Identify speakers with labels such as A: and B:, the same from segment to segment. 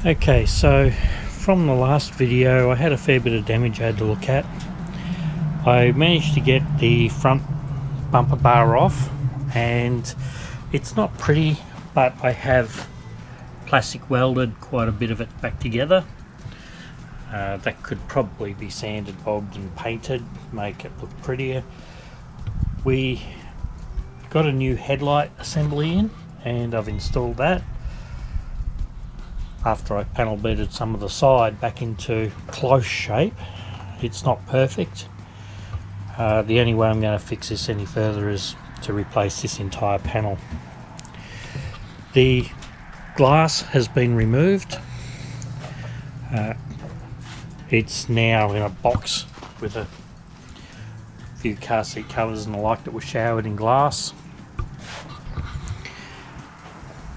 A: Okay, so from the last video I had a fair bit of damage I had to look at. I managed to get the front bumper bar off and it's not pretty, but I have plastic welded quite a bit of it back together. That could probably be sanded, bobbed and painted, make it look prettier. We got a new headlight assembly in and I've installed that after I panel beaded some of the side back into close shape. It's not perfect. The only way I'm going to fix this any further is to replace this entire panel. The glass has been removed. It's now in a box with a few car seat covers and the like that were showered in glass.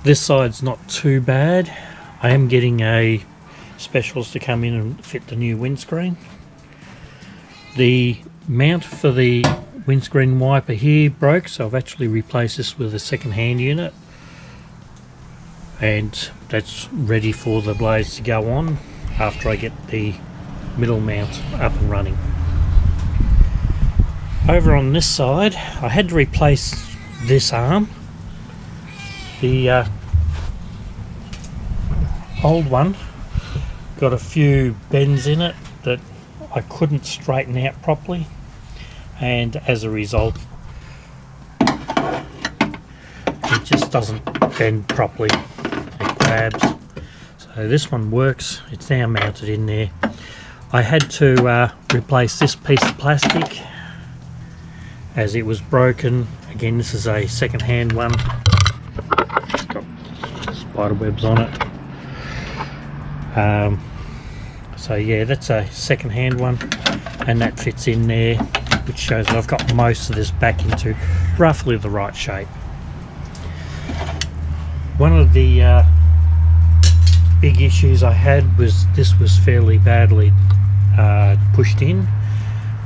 A: This side's not too bad. I am getting a specialist to come in and fit the new windscreen. The mount for the windscreen wiper here broke, so I've actually replaced this with a second-hand unit, and that's ready for the blades to go on after I get the middle mount up and running. Over on this side I had to replace this arm. The old one got a few bends in it that I couldn't straighten out properly, and as a result it just doesn't bend properly, it grabs. So this one works, it's now mounted in there. I had to replace this piece of plastic as it was broken. Again, this is a second-hand one, it's got spider webs on it. So yeah, that's a second-hand one and that fits in there, which shows that I've got most of this back into roughly the right shape. One of the big issues I had was this was fairly badly pushed in.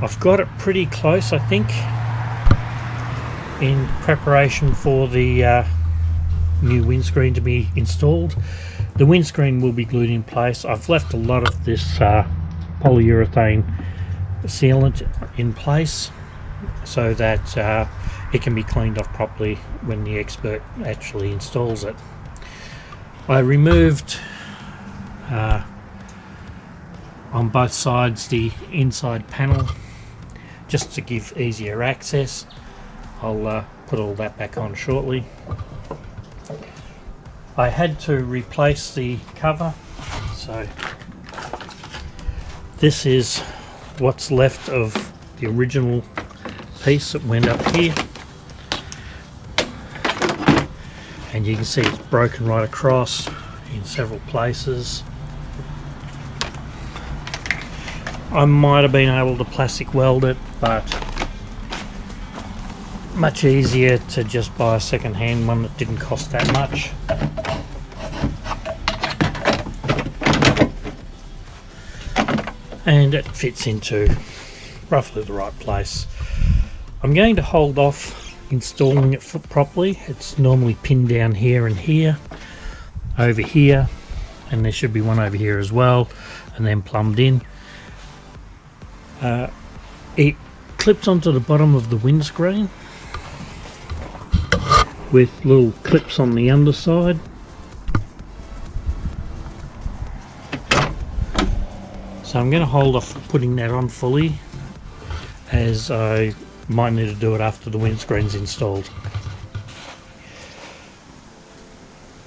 A: I've got it pretty close, I think, in preparation for the new windscreen to be installed. The windscreen will be glued in place. I've left a lot of this polyurethane sealant in place so that it can be cleaned off properly when the expert actually installs it. I removed on both sides the inside panel just to give easier access. I'll put all that back on shortly. I had to replace the cover, so this is what's left of the original piece that went up here, and you can see it's broken right across in several places. I might have been able to plastic weld it, but much easier to just buy a second-hand one that didn't cost that much. And it fits into roughly the right place. I'm going to hold off installing it properly. It's normally pinned down here and here, over here, and there should be one over here as well, and then plumbed in. It clips onto the bottom of the windscreen with little clips on the underside. So I'm going to hold off putting that on fully, as I might need to do it after the windscreen's installed.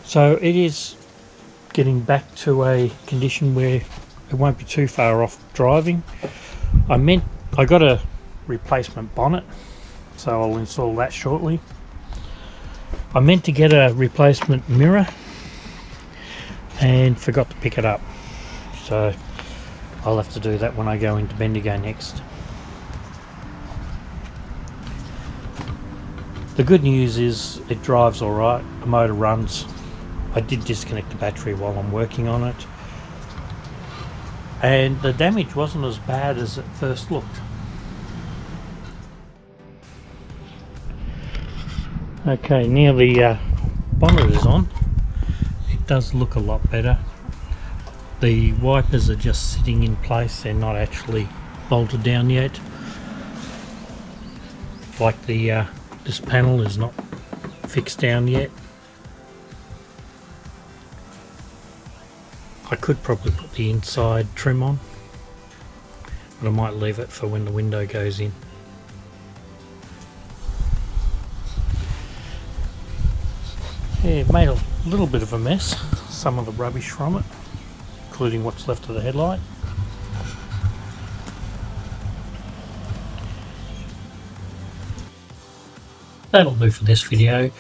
A: So it is getting back to a condition where it won't be too far off driving. I got a replacement bonnet, so I'll install that shortly. I meant to get a replacement mirror and forgot to pick it up, so I'll have to do that when I go into Bendigo next. The good news is it drives alright, the motor runs. I did disconnect the battery while I'm working on it, and the damage wasn't as bad as it first looked. Okay, now the bonnet is on, it does look a lot better. The wipers are just sitting in place, they're not actually bolted down yet. Like the this panel is not fixed down yet. I could probably put the inside trim on, but I might leave it for when the window goes in. Yeah, it made a little bit of a mess, some of the rubbish from it, including what's left of the headlight. That'll do for this video.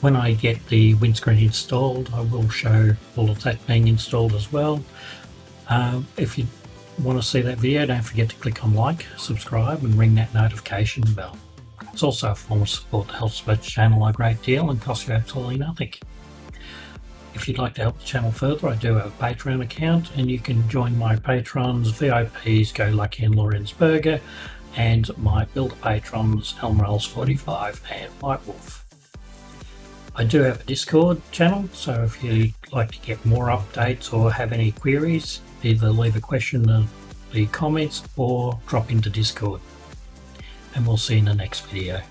A: When I get the windscreen installed, I will show all of that being installed as well. If you want to see that video, don't forget to click on like, subscribe and ring that notification bell. It's also a form of support that helps the channel a great deal and costs you absolutely nothing. If you'd like to help the channel further, I do have a Patreon account, and you can join my patrons, VIPs, Go Lucky and Lorenz Burger, and my builder patrons, Elmerels45 and White Wolf. I do have a Discord channel, so if you'd like to get more updates or have any queries, either leave a question in the comments or drop into Discord. And we'll see you in the next video.